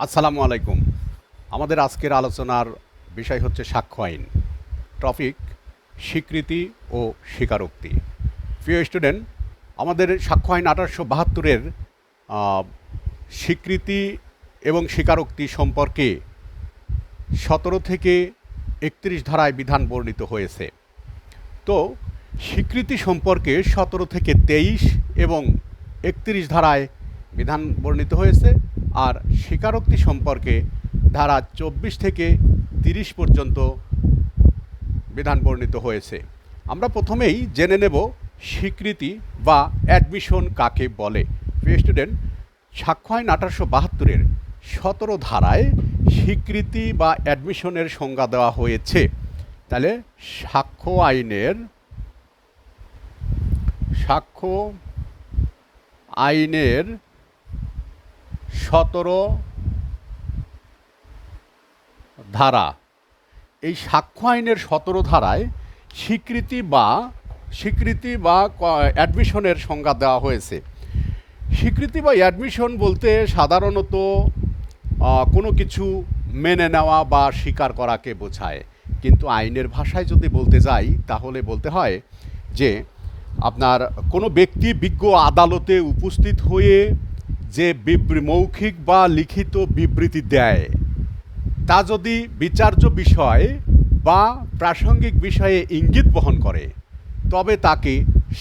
আসসালামু আলাইকুম। আমাদের আজকের আলোচনার বিষয় হচ্ছে সাক্ষ্য আইন। টপিক স্বীকৃতি ও স্বীকারোক্তি। প্রিয় স্টুডেন্ট, আমাদের সাক্ষ্য আইন 1872-এর স্বীকৃতি এবং স্বীকারোক্তি সম্পর্কে 17 থেকে 31 ধারায় বিধান বর্ণিত হয়েছে। তো স্বীকৃতি সম্পর্কে 17 থেকে 23 এবং 31 ধারায় বিধান বর্ণিত হয়েছে, আর স্বীকারোক্তি সম্পর্কে ধারা 24 থেকে 30 পর্যন্ত বিধান বর্ণিত হয়েছে। আমরা প্রথমেই জেনে নেব স্বীকৃতি বা অ্যাডমিশন কাকে বলে। প্রিয় স্টুডেন্ট, সাক্ষ্য আইন 1872-এর 17 ধারায় স্বীকৃতি বা অ্যাডমিশনের সংজ্ঞা দেওয়া হয়েছে। তাহলে সাক্ষ্য আইনের 17 ধারা, এই সাক্ষ্য আইনের 17 ধারায় স্বীকৃতি বা অ্যাডমিশনের সংজ্ঞা দেওয়া হয়েছে। স্বীকৃতি বা অ্যাডমিশন বলতে সাধারণত কোনো কিছু মেনে নেওয়া বা স্বীকার করাকে বোঝায়, কিন্তু আইনের ভাষায় যদি বলতে যাই তাহলে বলতে হয় যে আপনার কোনো ব্যক্তি বিজ্ঞ আদালতে উপস্থিত হয়ে যে মৌখিক বা লিখিত বিবৃতি দেয়, তা যদি বিচার্য বিষয় বা প্রাসঙ্গিক বিষয়ে ইঙ্গিত বহন করে তবে তাকে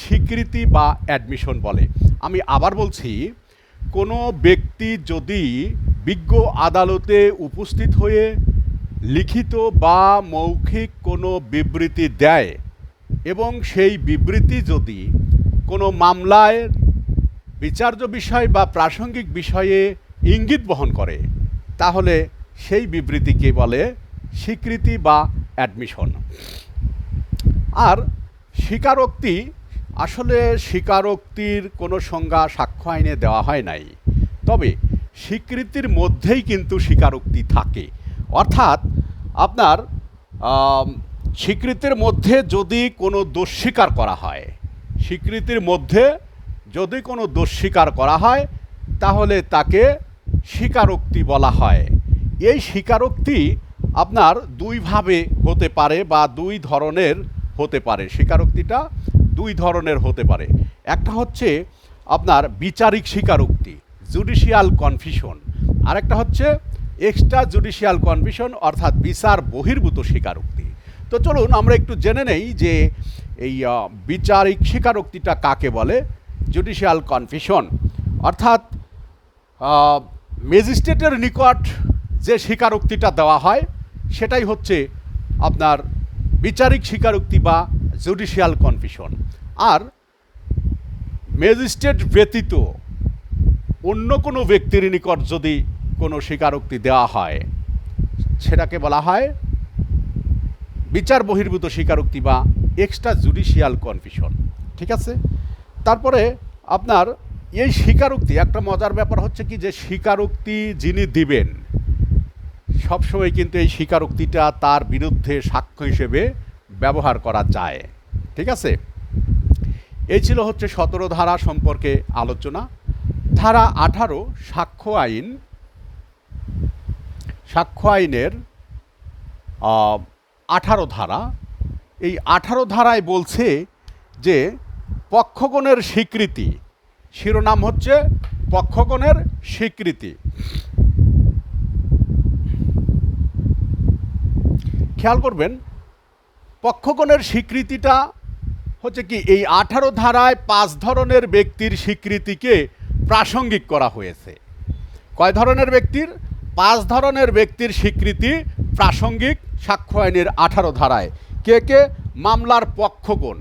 স্বীকৃতি বা অ্যাডমিশন বলে। আমি আবার বলছি, কোনো ব্যক্তি যদি বিজ্ঞ আদালতে উপস্থিত হয়ে লিখিত বা মৌখিক কোনো বিবৃতি দেয় এবং সেই বিবৃতি যদি কোনো মামলায় বিচার্য বিষয় বা প্রাসঙ্গিক বিষয়ে ইঙ্গিত বহন করে তাহলে সেই বিবৃতিকে বলে স্বীকৃতি বা অ্যাডমিশন। আর স্বীকারোক্তি, আসলে স্বীকারোক্তির কোনো সংজ্ঞা সাক্ষ্য আইনে দেওয়া হয় নাই, তবে স্বীকৃতির মধ্যেই কিন্তু স্বীকারোক্তি থাকে। অর্থাৎ আপনার স্বীকৃতির মধ্যে যদি কোনো দোষ স্বীকার করা হয়, স্বীকৃতির মধ্যে যদি কোনো দোষ স্বীকার করা হয় তাহলে তাকে স্বীকারোক্তি বলা হয়। এই স্বীকারোক্তি আপনার দুইভাবে হতে পারে বা দুই ধরনের হতে পারে। স্বীকারোক্তিটা দুই ধরনের হতে পারে। একটা হচ্ছে আপনার বিচারিক স্বীকারোক্তি, জুডিশিয়াল কনফিশন, আর একটা হচ্ছে এক্সট্রা জুডিশিয়াল কনফিশন অর্থাৎ বিচার বহির্ভূত স্বীকারোক্তি। তো চলুন আমরা একটু জেনে নেই যে এই বিচারিক স্বীকারোক্তিটা কাকে বলে। জুডিশিয়াল কনফিশন অর্থাৎ ম্যাজিস্ট্রেটের নিকট যে স্বীকারোক্তিটা দেওয়া হয় সেটাই হচ্ছে আপনার বিচারিক স্বীকারোক্তি বা জুডিশিয়াল কনফিশন। আর ম্যাজিস্ট্রেট ব্যতীত অন্য কোনো ব্যক্তির নিকট যদি কোনো স্বীকারোক্তি দেওয়া হয় সেটাকে বলা হয় বিচার বহির্ভূত স্বীকারোক্তি বা এক্সট্রা জুডিশিয়াল কনফিশন। ঠিক আছে? তারপরে আপনার এই স্বীকারোক্তি, একটা মজার ব্যাপার হচ্ছে কি যে স্বীকারোক্তি যিনি দিবেন সবসময় কিন্তু এই স্বীকারোক্তিটা তার বিরুদ্ধে সাক্ষ্য হিসেবে ব্যবহার করা যায়। ঠিক আছে? এই ছিল হচ্ছে 17 ধারা সম্পর্কে আলোচনা। ধারা 18 সাক্ষ্য আইনের 18 ধারা। এই 18 ধারায় বলছে যে পক্ষগণের স্বীকৃতি, শিরোনাম হচ্ছে পক্ষগণের স্বীকৃতি। খেয়াল করবেন, পক্ষগণের স্বীকৃতিটা হচ্ছে কি এই 18 ধারায় 5 ধরনের ব্যক্তির স্বীকৃতিকে প্রাসঙ্গিক করা হয়েছে। কয় ধরনের ব্যক্তির? 5 ধরনের ব্যক্তির স্বীকৃতি প্রাসঙ্গিক সাক্ষ্য আইনের 18 ধারায়। কে কে? মামলার পক্ষগণ,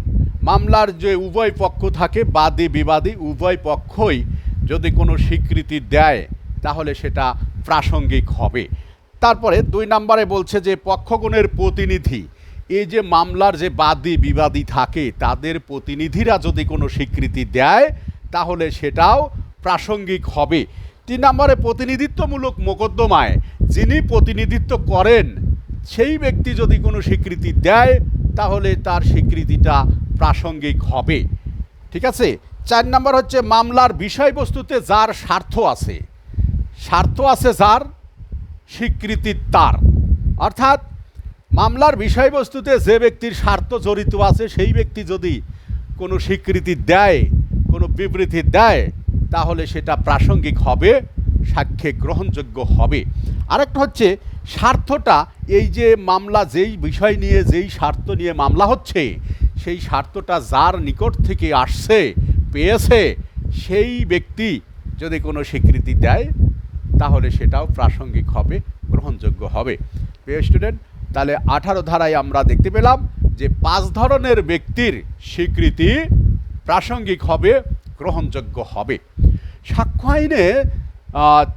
মামলার যে উভয় পক্ষ থাকে, বাদী বিবাদী উভয় পক্ষই যদি কোনো স্বীকৃতি দেয় তাহলে সেটা প্রাসঙ্গিক হবে। তারপরে 2 নম্বরে বলছে যে পক্ষগণের প্রতিনিধি, এই যে মামলার যে বাদী বিবাদী থাকে তাদের প্রতিনিধিরা যদি কোনো স্বীকৃতি দেয় তাহলে সেটাও প্রাসঙ্গিক হবে। 3 নম্বরে প্রতিনিধিত্বমূলক মোকদ্দমায় যিনি প্রতিনিধিত্ব করেন সেই ব্যক্তি যদি কোনো স্বীকৃতি দেয় তাহলে তার স্বীকৃতিটা প্রাসঙ্গিক হবে। ঠিক আছে? 4 নম্বর হচ্ছে মামলার বিষয়বস্তুতে যার স্বার্থ আছে যার স্বীকৃতি তার। অর্থাৎ মামলার বিষয়বস্তুতে যে ব্যক্তির স্বার্থ জড়িত আছে সেই ব্যক্তি যদি কোনো স্বীকৃতি দেয়, কোনো বিবৃতি দেয়, তাহলে সেটা প্রাসঙ্গিক হবে, সাক্ষ্যে গ্রহণযোগ্য হবে। আরেকটা হচ্ছে স্বার্থটা, এই যে মামলা যেই বিষয় নিয়ে, যেই স্বার্থ নিয়ে মামলা হচ্ছে, সেই স্বার্থটা যার নিকট থেকে আসছে, পেয়েছে, সেই ব্যক্তি যদি কোনো স্বীকৃতি দেয় তাহলে সেটাও প্রাসঙ্গিক হবে, গ্রহণযোগ্য হবে। প্রিয় স্টুডেন্ট, তাহলে 18 ধারায় আমরা দেখতে পেলাম যে 5 ধরনের ব্যক্তির স্বীকৃতি প্রাসঙ্গিক হবে, গ্রহণযোগ্য হবে। সাক্ষ্য আইনে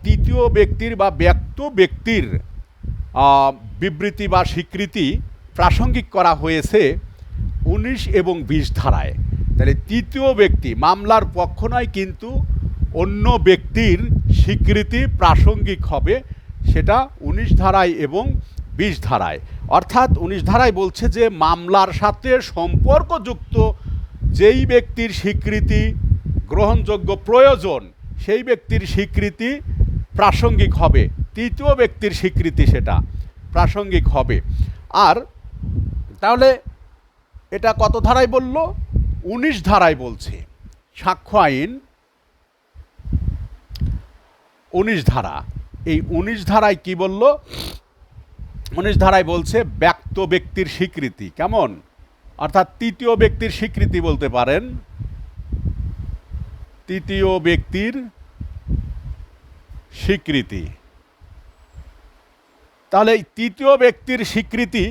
তৃতীয় ব্যক্তির বা ব্যক্ত ব্যক্তির বিবৃতি বা স্বীকৃতি প্রাসঙ্গিক করা হয়েছে 19 এবং 20 ধারায়। তাহলে তৃতীয় ব্যক্তি মামলার পক্ষ নয়, কিন্তু অন্য ব্যক্তির স্বীকৃতি প্রাসঙ্গিক হবে, সেটা 19 ধারায় এবং 20 ধারায়। অর্থাৎ 19 ধারায় বলছে যে মামলার সাথে সম্পর্কযুক্ত যেই ব্যক্তির স্বীকৃতি গ্রহণযোগ্য প্রয়োজন, সেই ব্যক্তির স্বীকৃতি প্রাসঙ্গিক হবে, তৃতীয় ব্যক্তির স্বীকৃতি সেটা প্রাসঙ্গিক হবে। আর তাহলে এটা কত ধারায় বলল? 19 ধারায় বলছে। সাক্ষ্য আইন 19 ধারা। এই 19 ধারায় কি বলল? 19 ধারায় বলছে ব্যক্ত ব্যক্তির স্বীকৃতি কেমন, অর্থাৎ তৃতীয় ব্যক্তির স্বীকৃতি বলতে পারেন, তৃতীয় ব্যক্তির স্বীকৃতি। তাহলে এই তৃতীয় ব্যক্তির স্বীকৃতি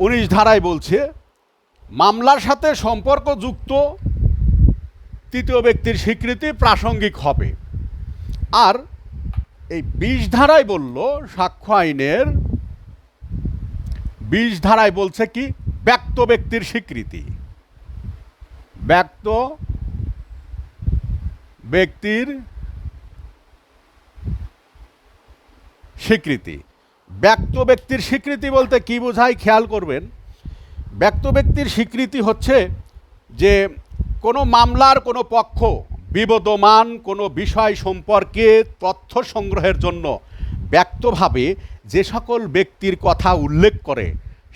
19 ধারায় বলছে মামলার সাথে সম্পর্কযুক্ত তৃতীয় ব্যক্তির স্বীকৃতি প্রাসঙ্গিক হবে। আর এই 20 ধারায় বলল, সাক্ষ্য আইনের 20 ধারায় বলছে কি? ব্যক্ত ব্যক্তির স্বীকৃতি, ব্যক্ত ব্যক্তির স্বীকৃতি। ব্যক্ত ব্যক্তির স্বীকৃতি বলতে কি বোঝায় খেয়াল করবেন। ব্যক্ত ব্যক্তির স্বীকৃতি হচ্ছে যে কোনো মামলার কোনো পক্ষ বিবদমান কোনো বিষয় সম্পর্কে তথ্য সংগ্রহের জন্য ব্যক্তভাবে যে সকল ব্যক্তির কথা উল্লেখ করে,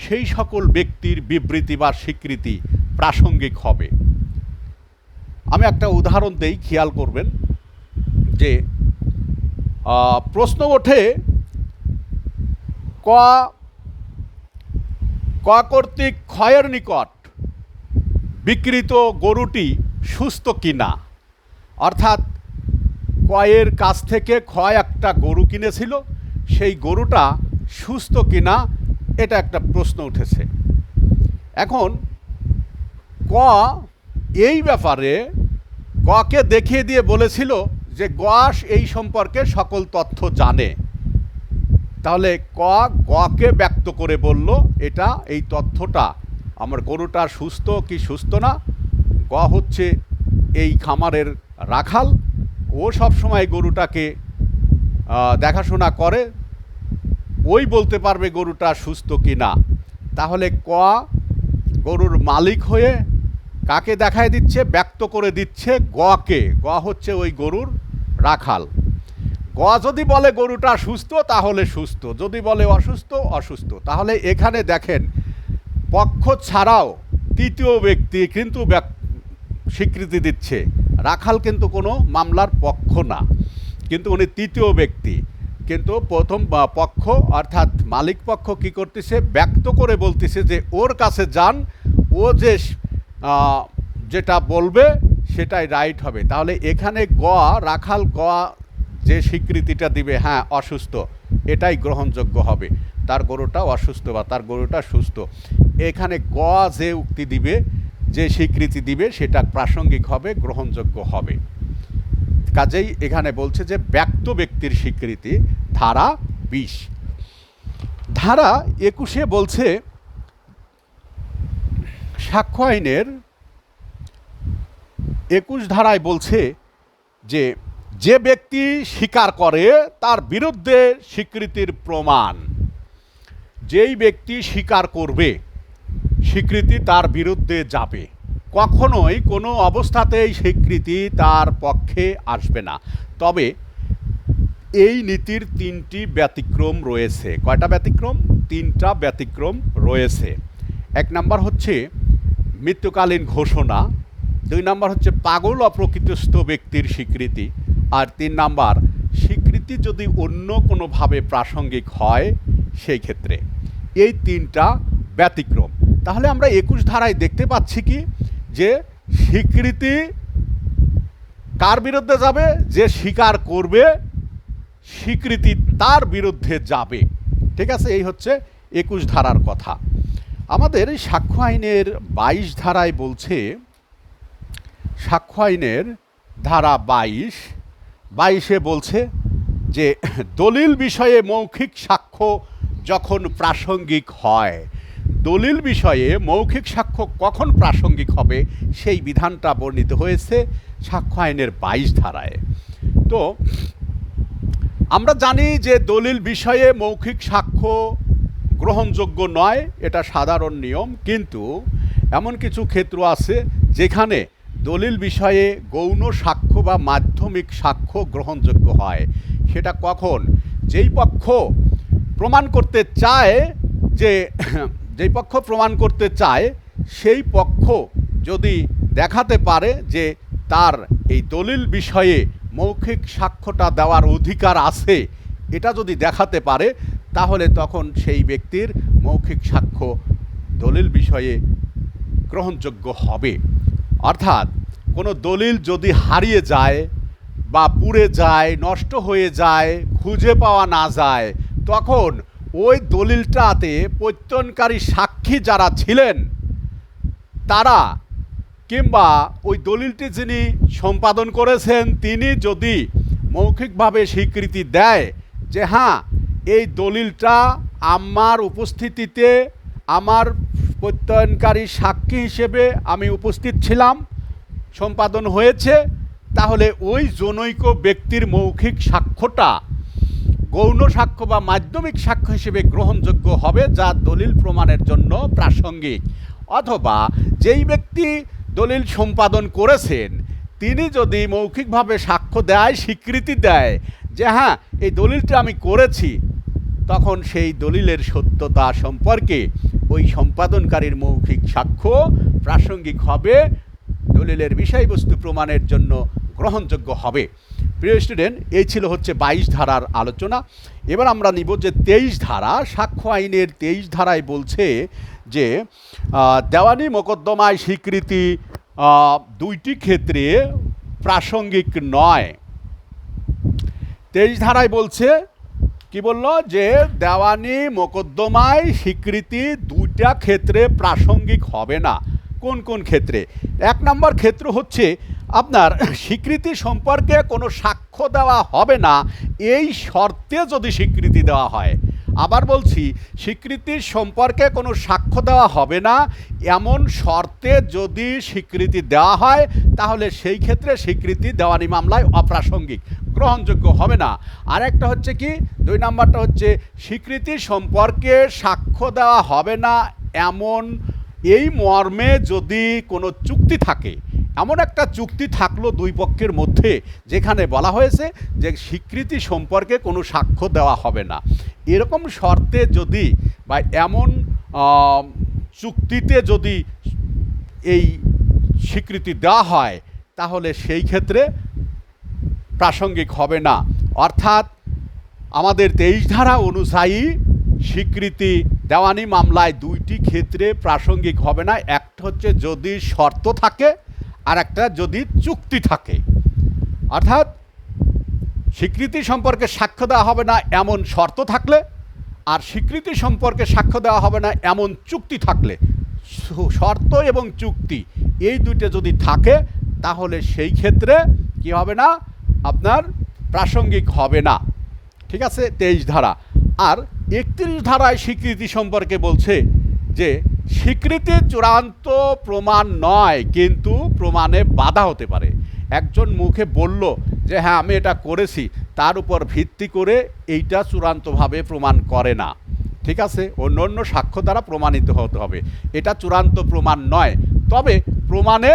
সেই সকল ব্যক্তির বিবৃতি বা স্বীকৃতি প্রাসঙ্গিক হবে। আমি একটা উদাহরণ দেই, খেয়াল করবেন যে প্রশ্ন ওঠে ক কর্তৃক ক্ষয়ের নিকট বিক্রিত গরুটি সুস্থ কিনা। অর্থাৎ কয়ের কাছ থেকে ক্ষয় একটা গরু কিনেছিল, সেই গরুটা সুস্থ কিনা, এটা একটা প্রশ্ন উঠেছে। এখন ক এই ব্যাপারে গকে দেখিয়ে দিয়ে বলেছিল যে গস এই সম্পর্কে সকল তথ্য জানে। তাহলে গকে ব্যক্ত করে বলল এটা, এই তথ্যটা আমার গরুটা সুস্থ কি সুস্থ না। গ হচ্ছে এই খামারের রাখাল, ও সবসময় গরুটাকে দেখাশোনা করে, ওই বলতে পারবে গরুটা সুস্থ কি না। তাহলে ক গরুর মালিক হয়ে কাকে দেখায় দিচ্ছে? ব্যক্ত করে দিচ্ছে গকে। গ হচ্ছে ওই গরুর রাখাল। গ যদি বলে গরুটা সুস্থ তাহলে সুস্থ, যদি বলে অসুস্থ অসুস্থ। তাহলে এখানে দেখেন পক্ষ ছাড়াও তৃতীয় ব্যক্তি কিন্তু স্বীকৃতি দিচ্ছে। রাখাল কিন্তু কোনো মামলার পক্ষ না, কিন্তু উনি তৃতীয় ব্যক্তি। কিন্তু প্রথম পক্ষ অর্থাৎ মালিক পক্ষ কি করতেছে? ব্যক্ত করে বলতেছে যে ওর কাছে যান, ও যে যেটা বলবে সেটাই রাইট হবে। তাহলে এখানে রাখাল যে স্বীকৃতিটা দিবে, হ্যাঁ অসুস্থ, এটাই গ্রহণযোগ্য হবে। তার গরুটা অসুস্থ বা তার গরুটা সুস্থ, এখানে যে উক্তি দিবে, যে স্বীকৃতি দিবে, সেটা প্রাসঙ্গিক হবে, গ্রহণযোগ্য হবে। কাজেই এখানে বলছে যে ব্যক্ত ব্যক্তির স্বীকৃতি, ধারা 20। ধারা 21 বলছে সাক্ষ্য আইনের 21 ধারায় বলছে যে যে ব্যক্তি স্বীকার করে তার বিরুদ্ধে স্বীকৃতির প্রমাণ। যেই ব্যক্তি স্বীকার করবে, স্বীকৃতি তার বিরুদ্ধে যাবে, কখনোই কোনো অবস্থাতেই স্বীকৃতি তার পক্ষে আসবে না। তবে এই নীতির তিনটি ব্যতিক্রম রয়েছে। কয়টা ব্যতিক্রম? তিনটা ব্যতিক্রম রয়েছে। এক নাম্বার হচ্ছে মৃত্যুকালীন ঘোষণা, দুই নাম্বার হচ্ছে পাগল অপ্রকৃতিস্থ ব্যক্তির স্বীকৃতি, আর তিন নাম্বার স্বীকৃতি যদি অন্য কোনোভাবে প্রাসঙ্গিক হয় সেই ক্ষেত্রে। এই তিনটা ব্যতিক্রম। তাহলে আমরা 21 ধারায় দেখতে পাচ্ছি কি, যে স্বীকৃতি কার বিরুদ্ধে যাবে? যে স্বীকার করবে স্বীকৃতি তার বিরুদ্ধে যাবে। ঠিক আছে, এই হচ্ছে 21 ধারার কথা। আমাদের সাক্ষ্য আইনের 22 ধারায় বলছে, সাক্ষ্য আইনের ধারা 22 বলছে যে দলিল বিষয়ে মৌখিক সাক্ষ্য যখন প্রাসঙ্গিক হয়। দলিল বিষয়ে মৌখিক সাক্ষ্য কখন প্রাসঙ্গিক হবে সেই বিধানটা বর্ণিত হয়েছে সাক্ষ্য আইনের 22 ধারায়। তো আমরা জানি যে দলিল বিষয়ে মৌখিক সাক্ষ্য গ্রহণযোগ্য নয়, এটা সাধারণ নিয়ম। কিন্তু এমন কিছু ক্ষেত্র আছে যেখানে দলিল বিষয়ে গৌণ সাক্ষ্য বা মাধ্যমিক সাক্ষ্য গ্রহণযোগ্য হয়। সেটা কখন? যেই পক্ষ প্রমাণ করতে চায়, যেই পক্ষ প্রমাণ করতে চায় সেই পক্ষ যদি দেখাতে পারে যে তার এই দলিল বিষয়ে মৌখিক সাক্ষ্যটা দেওয়ার অধিকার আছে, এটা যদি দেখাতে পারে তাহলে তখন সেই ব্যক্তির মৌখিক সাক্ষ্য দলিল বিষয়ে গ্রহণযোগ্য হবে। অর্থাৎ কোনো দলিল যদি হারিয়ে যায় বা পুড়ে যায়, নষ্ট হয়ে যায়, খুঁজে পাওয়া না যায়, তখন ওই দলিলটাতে প্রত্যয়নকারী সাক্ষী যারা ছিলেন তারা, কিংবা ওই দলিলটি যিনি সম্পাদন করেছেন তিনি যদি মৌখিকভাবে স্বীকৃতি দেয় যে হ্যাঁ এই দলিলটা আমার উপস্থিতিতে আমার প্রত্যয়নকারী সাক্ষী হিসেবে আমি উপস্থিত ছিলাম, সম্পাদন হয়েছে, তাহলে ওই জনৈক ব্যক্তির মৌখিক সাক্ষ্যটা গৌণ সাক্ষ্য বা মাধ্যমিক সাক্ষ্য হিসেবে গ্রহণযোগ্য হবে, যা দলিল প্রমাণের জন্য প্রাসঙ্গিক। অথবা যেই ব্যক্তি দলিল সম্পাদন করেছেন তিনি যদি মৌখিকভাবে সাক্ষ্য দেয়, স্বীকৃতি দেয় যে হ্যাঁ এই দলিলটা আমি করেছি, তখন সেই দলিলের সত্যতা সম্পর্কে ওই সম্পাদনকারীর মৌখিক সাক্ষ্য প্রাসঙ্গিক হবে, দলিলের বিষয়বস্তু প্রমাণের জন্য গ্রহণযোগ্য হবে। প্রিয় স্টুডেন্ট, এই ছিল হচ্ছে 22 ধারার আলোচনা। এবার আমরা নিব যে 23 ধারা। সাক্ষ্য আইনের 23 ধারায় বলছে যে দেওয়ানি মোকদ্দমায় স্বীকৃতি দুইটি ক্ষেত্রে প্রাসঙ্গিক নয়। 23 ধারায় বলছে কি বলল, যে দেওয়ানি মোকদ্দমায় স্বীকৃতি দুইটা ক্ষেত্রে প্রাসঙ্গিক হবে না। কোন কোন ক্ষেত্রে? এক নম্বর ক্ষেত্র হচ্ছে আপনার স্বীকৃতি সম্পর্কে কোনো সাক্ষ্য দেওয়া হবে না এই শর্তে যদি স্বীকৃতি দেওয়া হয়। আবার বলছি, স্বীকৃতির সম্পর্কে কোনো সাক্ষ্য দেওয়া হবে না এমন শর্তে যদি স্বীকৃতি দেওয়া হয় তাহলে সেই ক্ষেত্রে স্বীকৃতি দেওয়ানি মামলায় অপ্রাসঙ্গিক, গ্রহণযোগ্য হবে না। আর একটা হচ্ছে কি, 2 নম্বরটা হচ্ছে স্বীকৃতি সম্পর্কে সাক্ষ্য দেওয়া হবে না এমন এই মর্মে যদি কোনো চুক্তি থাকে, এমন একটা চুক্তি থাকলো দুই পক্ষের মধ্যে যেখানে বলা হয়েছে যে স্বীকৃতি সম্পর্কে কোনো সাক্ষ্য দেওয়া হবে না, এরকম শর্তে যদি বা এমন চুক্তিতে যদি এই স্বীকৃতি দেওয়া হয় তাহলে সেই ক্ষেত্রে প্রাসঙ্গিক হবে না। অর্থাৎ আমাদের 23 ধারা অনুযায়ী স্বীকৃতি দেওয়ানি মামলায় দুইটি ক্ষেত্রে প্রাসঙ্গিক হবে না। একটা হচ্ছে যদি শর্ত থাকে, আর একটা যদি চুক্তি থাকে। অর্থাৎ স্বীকৃতি সম্পর্কে সাক্ষ্য দেওয়া হবে না এমন শর্ত থাকলে, আর স্বীকৃতি সম্পর্কে সাক্ষ্য দেওয়া হবে না এমন চুক্তি থাকলে, শর্ত এবং চুক্তি এই দুইটা যদি থাকে তাহলে সেই ক্ষেত্রে কি হবে না, আপনার প্রাসঙ্গিক হবে না। ঠিক আছে, 23 ধারা। আর 31 ধারায় স্বীকৃতি সম্পর্কে বলছে যে স্বীকৃতি চূড়ান্ত প্রমাণ নয়, কিন্তু প্রমাণে বাধা হতে পারে। একজন মুখে বলল যে হ্যাঁ আমি এটা করেছি, তার উপর ভিত্তি করে এইটা চূড়ান্তভাবে প্রমাণ করে না। ঠিক আছে, অন্য অন্য সাক্ষ্য দ্বারা প্রমাণিত হতে হবে, এটা চূড়ান্ত প্রমাণ নয়। তবে প্রমাণে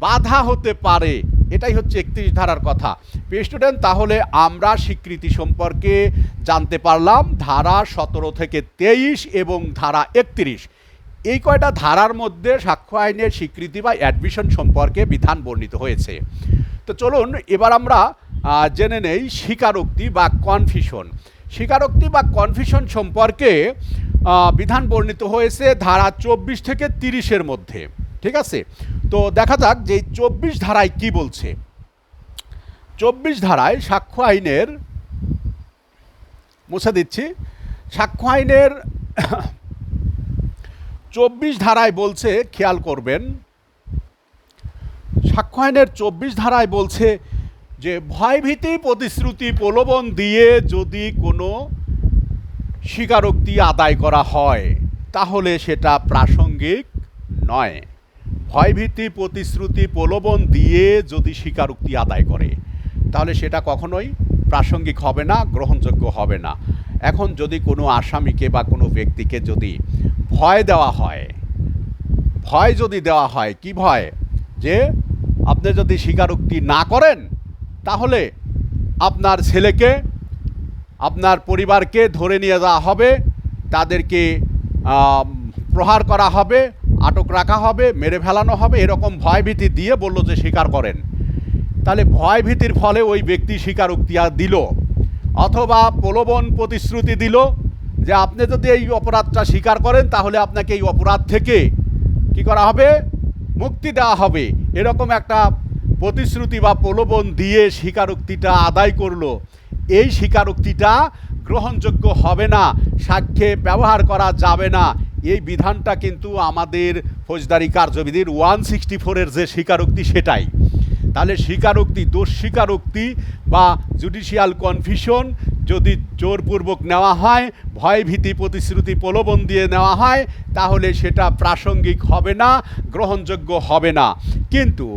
বাধা হতে পারে, এটাই হচ্ছে 31 ধারার কথা। প্রিয় স্টুডেন্ট, তাহলে আমরা স্বীকৃতি সম্পর্কে জানতে পারলাম ধারা 17 থেকে 23 এবং ধারা 31। এই কয়টা ধারার মধ্যে সাক্ষ্য আইনের স্বীকৃতি বা অ্যাডমিশন সম্পর্কে বিধান বর্ণিত হয়েছে। তো চলুন এবার আমরা জেনে নেই স্বীকারোক্তি বা কনফিশন। স্বীকারোক্তি বা কনফিশন সম্পর্কে বিধান বর্ণিত হয়েছে ধারা 24 থেকে 30-এর মধ্যে। ঠিক আছে, তো দেখা যাক যে 24 ধারায় কি বলছে। 24 ধারায় সাক্ষ্য আইনের, মুছে দিচ্ছি, সাক্ষ্য আইনের 24 ধারায় বলছে, খেয়াল করবেন, সাক্ষ্য আইনের 24 ধারায় বলছে যে ভয়ভীতি প্রতিশ্রুতি প্রলোভন দিয়ে যদি কোনো স্বীকারোক্তি আদায় করা হয় তাহলে সেটা প্রাসঙ্গিক নয়। ভয়ভীতি প্রতিশ্রুতি প্রলোভন দিয়ে যদি স্বীকারোক্তি আদায় করে তাহলে সেটা কখনোই প্রাসঙ্গিক হবে না, গ্রহণযোগ্য হবে না। এখন যদি কোনো আসামিকে বা কোনো ব্যক্তিকে যদি ভয় দেওয়া হয়, ভয় যদি দেওয়া হয়, কি ভয়, যে আপনি যদি স্বীকারোক্তি না করেন তাহলে আপনার ছেলেকে, আপনার পরিবারকে ধরে নিয়ে যাওয়া হবে, তাদেরকে প্রহার করা হবে, আটক রাখা হবে, মেরে ফেলানো হবে, এরকম ভয়ভীতি দিয়ে বলল যে স্বীকার করেন। তাহলে ভয়ভীতির ফলে ওই ব্যক্তি স্বীকারোক্তি দিল, অথবা প্রলোভন প্রতিশ্রুতি দিল যে আপনি যদি এই অপরাধটা স্বীকার করেন তাহলে আপনাকে এই অপরাধ থেকে কি করা হবে, মুক্তি দেওয়া হবে, এরকম একটা প্রতিশ্রুতি বা প্রলোভন দিয়ে স্বীকারোক্তিটা আদায় করলো। এই স্বীকারোক্তিটা গ্রহণযোগ্য হবে না, সাক্ষ্যে ব্যবহার করা যাবে না। এই বিধানটা কিন্তু আমাদের ফৌজদারি কার্যবিধির 164-এর যে স্বীকারোক্তি সেটাই। তাহলে স্বীকারোক্তি, দোষ স্বীকারোক্তি বা জুডিশিয়াল কনফিশন যদি জোরপূর্বক নেওয়া হয়, ভয়ভীতি প্রতিশ্রুতি প্রলোভন দিয়ে নেওয়া হয় তাহলে সেটা প্রাসঙ্গিক হবে না, গ্রহণযোগ্য হবে না। কিন্তু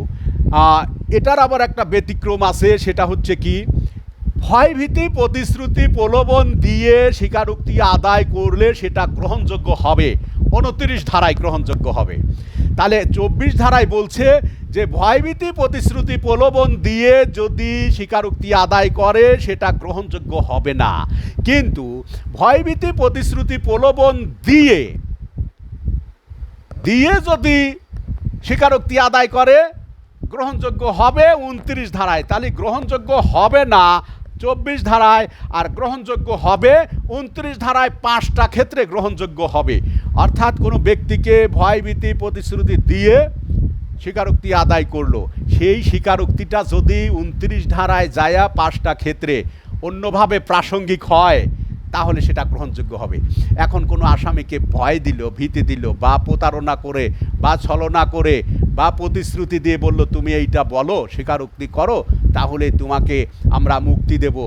এটার আবার একটা ব্যতিক্রম আছে, সেটা হচ্ছে কি, ভয়ভীতি প্রতিশ্রুতি প্রলোভন দিয়ে স্বীকারোক্তি আদায় করলে সেটা গ্রহণযোগ্য হবে, 29 ধারায় গ্রহণযোগ্য হবে। তাহলে 24 ধারায় বলছে যে ভয়ভীতি প্রতিশ্রুতি প্রলোভন দিয়ে যদি স্বীকারোক্তি আদায় করে সেটা গ্রহণযোগ্য হবে না। কিন্তু ভয়ভীতি প্রতিশ্রুতি প্রলোভন দিয়ে যদি স্বীকারোক্তি আদায় করে গ্রহণযোগ্য হবে 29 ধারায়। তাহলে গ্রহণযোগ্য হবে না 24 ধারায়, আর গ্রহণযোগ্য হবে 29 ধারায়। 5টা ক্ষেত্রে গ্রহণযোগ্য হবে। অর্থাৎ কোনো ব্যক্তিকে ভয়ভীতি প্রতিশ্রুতি দিয়ে স্বীকারোক্তি আদায় করলো, সেই স্বীকারোক্তিটা যদি 29 ধারায় যায়া 5টা ক্ষেত্রে অন্যভাবে প্রাসঙ্গিক হয় তাহলে সেটা গ্রহণযোগ্য হবে। এখন কোনো আসামিকে ভয় দিল, ভীতি দিল, বা প্রতারণা করে বা ছলনা করে বা প্রতিশ্রুতি দিয়ে বলল তুমি এইটা বলো, স্বীকারোক্তি করো, তাহলে তোমাকে আমরা মুক্তি দেব,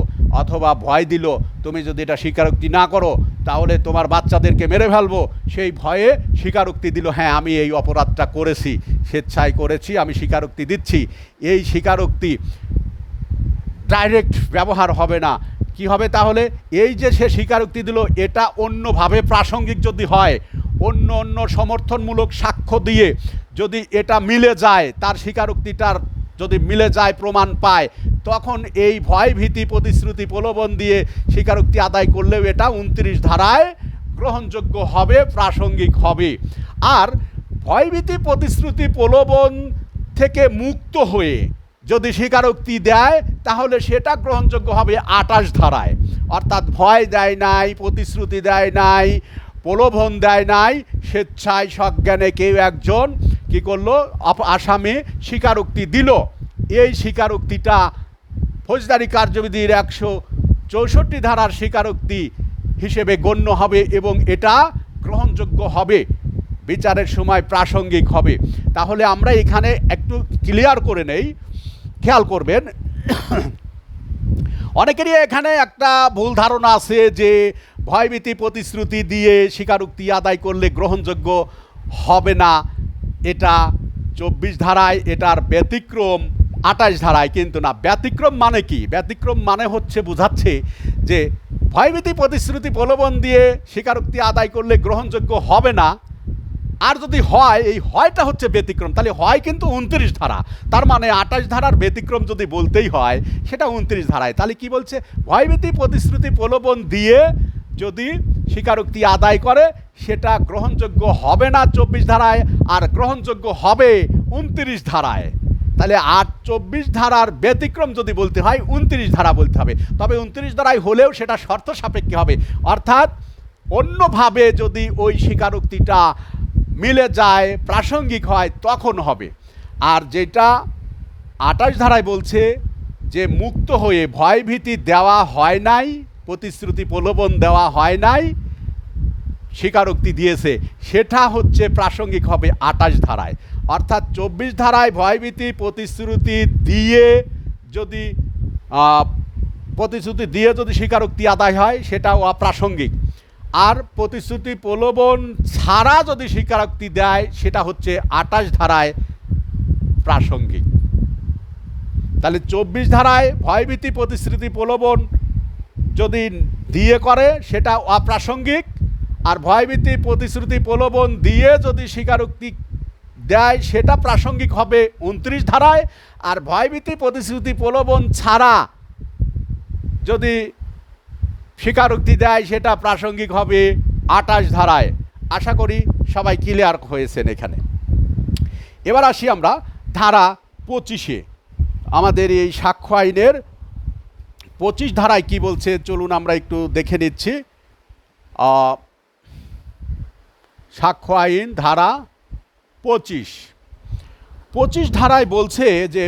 অথবা ভয় দিল তুমি যদি এটা স্বীকারোক্তি না করো তাহলে তোমার বাচ্চাদেরকে মেরে ফেলবো, সেই ভয়ে স্বীকারোক্তি দিল, হ্যাঁ আমি এই অপরাধটা করেছি, স্বেচ্ছায় করেছি, আমি স্বীকারোক্তি দিচ্ছি। এই স্বীকারোক্তি ডাইরেক্ট ব্যবহার হবে না। কি হবে তাহলে, এই যে সে স্বীকারোক্তি দিল এটা অন্যভাবে প্রাসঙ্গিক যদি হয়, অন্য সমর্থনমূলক সাক্ষ্য দিয়ে যদি এটা মিলে যায়, তার স্বীকারোক্তিটার যদি মিলে যায়, প্রমাণ পায়, তখন এই ভয় ভীতি প্রতিশ্রুতি প্রলোভন দিয়ে স্বীকারোক্তি আদায় করলেও এটা 29 ধারায় গ্রহণযোগ্য হবে, প্রাসঙ্গিক হবে। আর ভয়ভীতি প্রতিশ্রুতি প্রলোভন থেকে মুক্ত হয়ে যদি স্বীকারোক্তি দেয় তাহলে সেটা গ্রহণযোগ্য হবে 28 ধারায়। অর্থাৎ ভয় দেয় নাই, প্রতিশ্রুতি দেয় নাই, প্রলোভন দেয় নাই, স্বেচ্ছায় সজ্ঞানে কেউ একজন কি করলো, আসামি স্বীকারোক্তি দিল। এই স্বীকারোক্তিটা ফৌজদারি কার্যবিধির 164 ধারার স্বীকারোক্তি হিসেবে গণ্য হবে এবং এটা গ্রহণযোগ্য হবে, বিচারের সময় প্রাসঙ্গিক হবে। তাহলে আমরা এখানে একটু ক্লিয়ার করে নেই, খেয়াল করবেন। অনেকেরই এখানে একটা ভুল ধারণা আছে যে ভয়ভীতি প্রতিশ্রুতি দিয়ে স্বীকারোক্তি আদায় করলে গ্রহণযোগ্য হবে না, এটা 24 ধারায়, এটার ব্যতিক্রম 28 ধারায়। কিন্তু না, ব্যতিক্রম মানে কি? ব্যতিক্রম মানে হচ্ছে, বোঝাচ্ছে যে ভয়ভীতি প্রতিশ্রুতি প্রলোভন দিয়ে স্বীকারোক্তি আদায় করলে গ্রহণযোগ্য হবে না, আর যদি হয়, এই হয়টা হচ্ছে ব্যতিক্রম, তাহলে হয় কিন্তু 29 ধারা, তার মানে 28 ধারার ব্যতিক্রম যদি বলতেই হয় সেটা 29 ধারায়। তাহলে কি বলছে, ভয়ভীতি প্রতিশ্রুতি প্রলোভন দিয়ে যদি স্বীকারোক্তি আদায় করে সেটা গ্রহণযোগ্য হবে না 24 ধারায়, আর গ্রহণযোগ্য হবে 29 ধারায়। তাহলে 24 ধারার ব্যতিক্রম যদি বলতে হয় 29 ধারা বলতে হবে। তবে 29 ধারায় হলেও সেটা শর্ত সাপেক্ষে হবে, অর্থাৎ অন্যভাবে যদি ওই স্বীকারোক্তিটা মিলে যায়, প্রাসঙ্গিক হয়, তখন হবে। আর যেটা 28 ধারায় বলছে যে মুক্ত হয়ে ভয়ভীতি দেওয়া হয় নাই, প্রতিশ্রুতি প্রলোভন দেওয়া হয় নাই, স্বীকারোক্তি দিয়েছে, সেটা হচ্ছে প্রাসঙ্গিক হবে 28 ধারায়। অর্থাৎ 24 ধারায় ভয়ভীতি প্রতিশ্রুতি দিয়ে যদি স্বীকারোক্তি আদায় হয় সেটাও অপ্রাসঙ্গিক। আর প্রতিশ্রুতি প্রলোভন ছাড়া যদি স্বীকারোক্তি দেয় সেটা হচ্ছে 28 ধারায় প্রাসঙ্গিক। তাহলে 24 ধারায় ভয়ভীতি প্রতিশ্রুতি প্রলোভন যদি দিয়ে করে সেটা অপ্রাসঙ্গিক, আর ভয়ভীতি প্রতিশ্রুতি প্রলোভন দিয়ে যদি স্বীকারোক্তি দেয় সেটা প্রাসঙ্গিক হবে 29 ধারায়, আর ভয়ভীতি প্রতিশ্রুতি প্রলোভন ছাড়া যদি স্বীকারোক্তি দেয় সেটা প্রাসঙ্গিক হবে 28 ধারায়। আশা করি সবাই ক্লিয়ার হয়েছেন এখানে। এবার আসি আমরা ধারা 25-এ। আমাদের এই সাক্ষ্য আইনের 25 ধারায় কি বলছে চলুন আমরা একটু দেখে নিচ্ছি। সাক্ষ্য আইন ধারা 25 ধারায় বলছে যে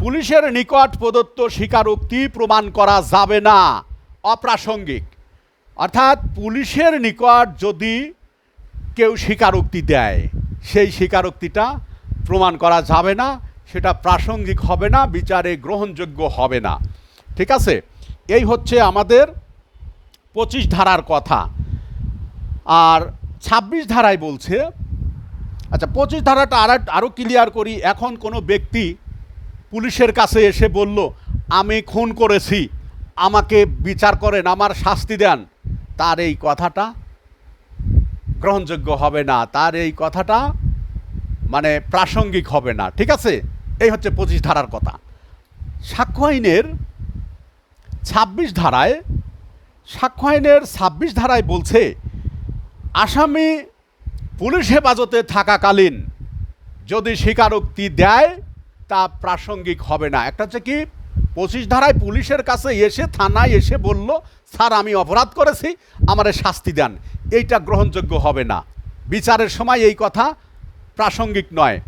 পুলিশের নিকট প্রদত্ত স্বীকারোক্তি প্রমাণ করা যাবে না, অপ্রাসঙ্গিক। অর্থাৎ পুলিশের নিকট যদি কেউ স্বীকারোক্তি দেয় সেই স্বীকারোক্তিটা প্রমাণ করা যাবে না, সেটা প্রাসঙ্গিক হবে না, বিচারে গ্রহণযোগ্য হবে না। ঠিক আছে, এই হচ্ছে আমাদের 25 ধারার কথা। আর 26 ধারায় বলছে, আচ্ছা 25 ধারাটা আরও ক্লিয়ার করি। এখন কোনো ব্যক্তি পুলিশের কাছে এসে বলল আমি খুন করেছি, আমাকে বিচার করেন, আমার শাস্তি দেন, তার এই কথাটা গ্রহণযোগ্য হবে না, তার এই কথাটা মানে প্রাসঙ্গিক হবে না। ঠিক আছে, এই হচ্ছে 25 ধারার কথা। সাক্ষ্য আইনের 26 ধারায় বলছে আসামি পুলিশ হেফাজতে থাকাকালীন যদি স্বীকারোক্তি দেয় তা প্রাসঙ্গিক হবে না। একটা হচ্ছে কি, 25 ধারায় পুলিশের কাছে এসে, থানায় এসে বলল স্যার আমি অপরাধ করেছি, আমারে শাস্তি দেন, এইটা গ্রহণযোগ্য হবে না, বিচারের সময় এই কথা প্রাসঙ্গিক নয়।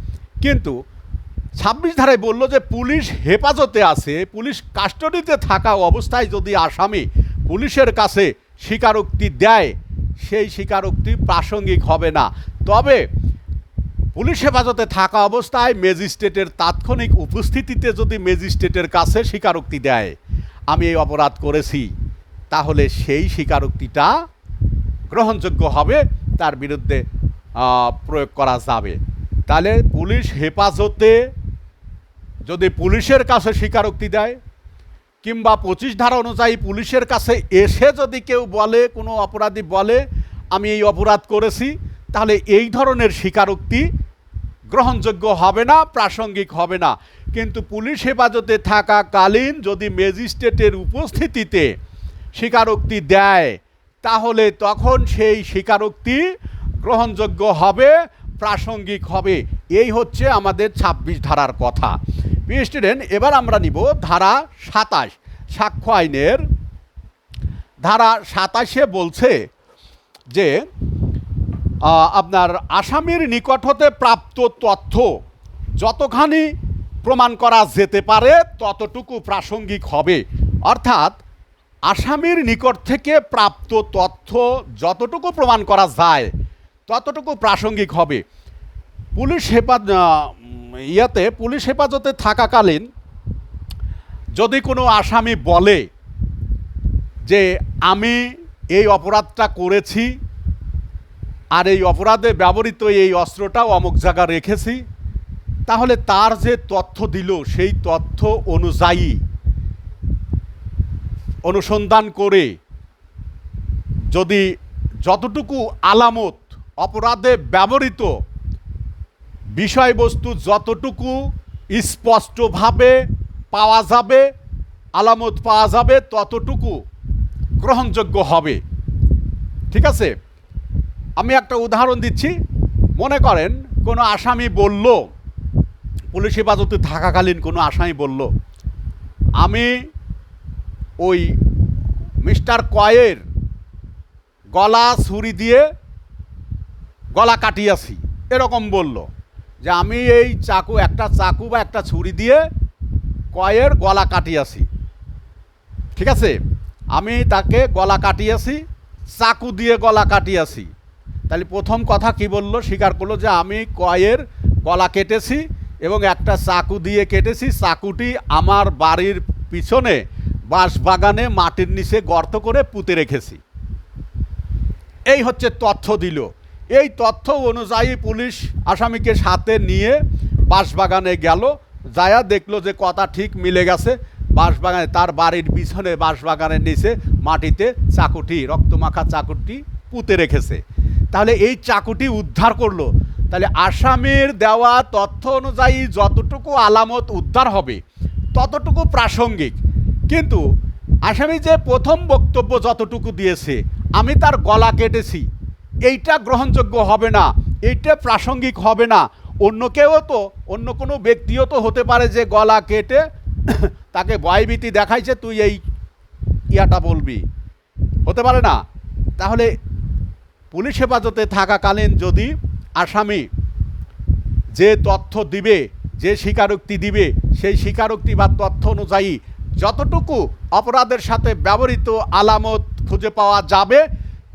কিন্তু 26 ধারায় বলল যে পুলিশ হেফাজতে আছে, পুলিশ কাস্টডিতে থাকা অবস্থায় যদি আসামি পুলিশের কাছে স্বীকারোক্তি দেয় সেই স্বীকারোক্তি প্রাসঙ্গিক হবে না। তবে পুলিশ হেফাজতে থাকা অবস্থায় ম্যাজিস্ট্রেটের তাৎক্ষণিক উপস্থিতিতে যদি ম্যাজিস্ট্রেটের কাছে স্বীকারোক্তি দেয় আমি এই অপরাধ করেছি, তাহলে সেই স্বীকারোক্তিটা গ্রহণযোগ্য হবে, তার বিরুদ্ধে প্রয়োগ করা যাবে। তাহলে পুলিশ হেফাজতে যদি পুলিশের কাছে স্বীকারোক্তি দেয়, কিংবা 25 ধারা অনুযায়ী পুলিশের কাছে এসে যদি কেউ বলে, কোনো অপরাধী বলে আমি এই অপরাধ করেছি, তাহলে এই ধরনের স্বীকারোক্তি গ্রহণযোগ্য হবে না, প্রাসঙ্গিক হবে না। কিন্তু পুলিশ হেফাজতে থাকাকালীন যদি ম্যাজিস্ট্রেটের উপস্থিতিতে স্বীকারোক্তি দেয় তাহলে তখন সেই স্বীকারোক্তি গ্রহণযোগ্য হবে, প্রাসঙ্গিক হবে। এই হচ্ছে আমাদের 26 ধারার কথা। প্রিয় স্টুডেন্ট, এবার আমরা নিব ধারা 27। সাক্ষ্য আইনের ধারা 27-এ বলছে যে আপনার আসামির নিকট হতে প্রাপ্ত তথ্য যতখানি প্রমাণ করা যেতে পারে ততটুকু প্রাসঙ্গিক হবে। অর্থাৎ আসামির নিকট থেকে প্রাপ্ত তথ্য যতটুকু প্রমাণ করা যায় ততটুকু প্রাসঙ্গিক হবে। পুলিশ হেফাজতে থাকাকালীন যদি কোনো আসামি বলে যে আমি এই অপরাধটা করেছি, আর এই অপরাধে ব্যবহৃত এই অস্ত্রটাও অমুক জায়গা রেখেছি, তাহলে তার যে তথ্য দিল সেই তথ্য অনুযায়ী অনুসন্ধান করে যদি যতটুকু আলামত অপরাধে ব্যবহৃত বিষয়বস্তু যতটুকু স্পষ্টভাবে পাওয়া যাবে, আলামত পাওয়া যাবে, ততটুকু গ্রহণযোগ্য হবে। ঠিক আছে, আমি একটা উদাহরণ দিচ্ছি। মনে করেন কোনো আসামি বলল, পুলিশ হেফাজতে থাকাকালীন কোনো আসামি বলল, আমি ওই মিস্টার কয়ের গলা ছুরি দিয়ে গলা কাটিয়াছি, এরকম বলল যে আমি এই একটা চাকু বা একটা ছুরি দিয়ে কয়ের গলা কাটিয়াছি। ঠিক আছে, আমি তাকে গলা কাটিয়েছি, চাকু দিয়ে গলা কাটিয়েছি। তাহলে প্রথম কথা কি বললো? স্বীকার করলো যে আমি কয়ের গলা কেটেছি এবং একটা চাকু দিয়ে কেটেছি। চাকুটি আমার বাড়ির পিছনে বাঁশবাগানে মাটির নিচে গর্ত করে পুঁতে রেখেছি। এই হচ্ছে তথ্য দিল। এই তথ্য অনুযায়ী পুলিশ আসামিকে সাথে নিয়ে বাঁশবাগানে গেল, যায়া দেখলো যে কথা ঠিক মিলে গেছে। বাঁশবাগানে, তার বাড়ির পিছনে বাঁশবাগানের নিচে মাটিতে চাকুটি, রক্তমাখা চাকুটি পুঁতে রেখেছে। তাহলে এই চাকুটি উদ্ধার করলো। তাহলে আসামির দেওয়া তথ্য অনুযায়ী যতটুকু আলামত উদ্ধার হবে ততটুকু প্রাসঙ্গিক। কিন্তু আসামি যে প্রথম বক্তব্য যতটুকু দিয়েছে, আমি তার গলা কেটেছি, এইটা গ্রহণযোগ্য হবে না, এইটা প্রাসঙ্গিক হবে না। অন্য কেউ তো, অন্য কোনো ব্যক্তিও তো হতে পারে যে গলা কেটে তাকে ভয়ভীতি দেখাইছে, তুই এই ইয়াটা বলবি, হতে পারে না। তাহলে পুলিশ হেফাজতে থাকাকালীন যদি আসামি যে তথ্য দিবে, যে স্বীকারোক্তি দিবে, সেই স্বীকারোক্তি বা তথ্য অনুযায়ী যতটুকু অপরাধের সাথে ব্যবহৃত আলামত খুঁজে পাওয়া যাবে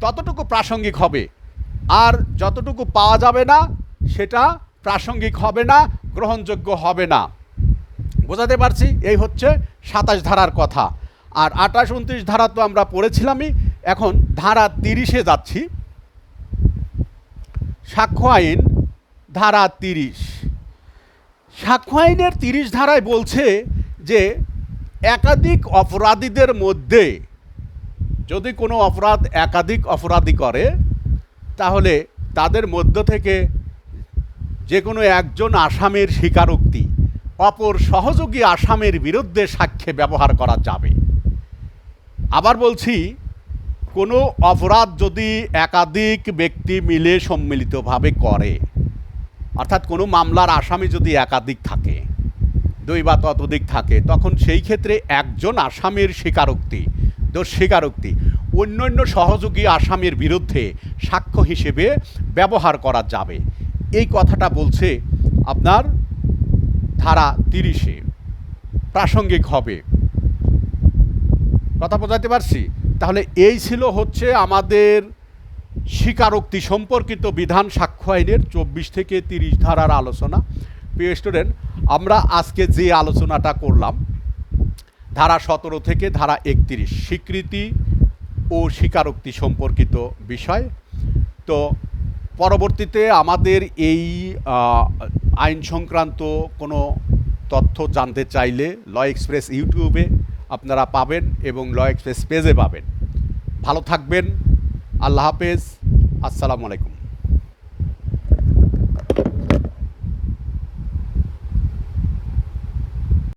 ততটুকু প্রাসঙ্গিক হবে, আর যতটুকু পাওয়া যাবে না সেটা প্রাসঙ্গিক হবে না, গ্রহণযোগ্য হবে না। বোঝাতে পারছি? এই হচ্ছে 27 ধারার কথা। আর 28, 29 ধারা তো আমরা পড়েছিলামই। এখন ধারা 30-এ যাচ্ছি। সাক্ষ্য আইন ধারা 30। সাক্ষ্য আইনের 30 ধারায় বলছে যে একাধিক অপরাধীদের মধ্যে যদি কোনো অপরাধ একাধিক অপরাধী করে, তাহলে তাদের মধ্য থেকে যে কোনো একজন আসামির স্বীকারোক্তি অপর সহযোগী আসামির বিরুদ্ধে সাক্ষ্যে ব্যবহার করা যাবে। আবার বলছি, কোনো অপরাধ যদি একাধিক ব্যক্তি মিলে সম্মিলিতভাবে করে, অর্থাৎ কোনো মামলার আসামি যদি একাধিক থাকে, 2 বা ততোধিক থাকে, তখন সেই ক্ষেত্রে একজন আসামির স্বীকারোক্তি, দোষ স্বীকারোক্তি অন্যান্য সহযোগী আসামির বিরুদ্ধে সাক্ষ্য হিসেবে ব্যবহার করা যাবে। এই কথাটা বলছে আপনার ধারা 30-এ, প্রাসঙ্গিক হবে। কথা বোঝাতে পারছি? তাহলে এই ছিল হচ্ছে আমাদের স্বীকারোক্তি সম্পর্কিত বিধান সাক্ষ্য আইনের 24 থেকে 30 ধারার আলোচনা। প্রিয় স্টুডেন্ট, আমরা আজকে যে আলোচনাটা করলাম ধারা 17 থেকে ধারা 31, স্বীকৃতি ও স্বীকারোক্তি সম্পর্কিত বিষয়। তো পরবর্তীতে আমাদের এই আইন সংক্রান্ত কোনো তথ্য জানতে চাইলে ল এক্সপ্রেস ইউটিউবে আপনারা পাবেন এবং ল এক্সপ্রেস পেজে পাবেন। ভালো থাকবেন। আল্লাহ হাফেজ। আসসালামু আলাইকুম।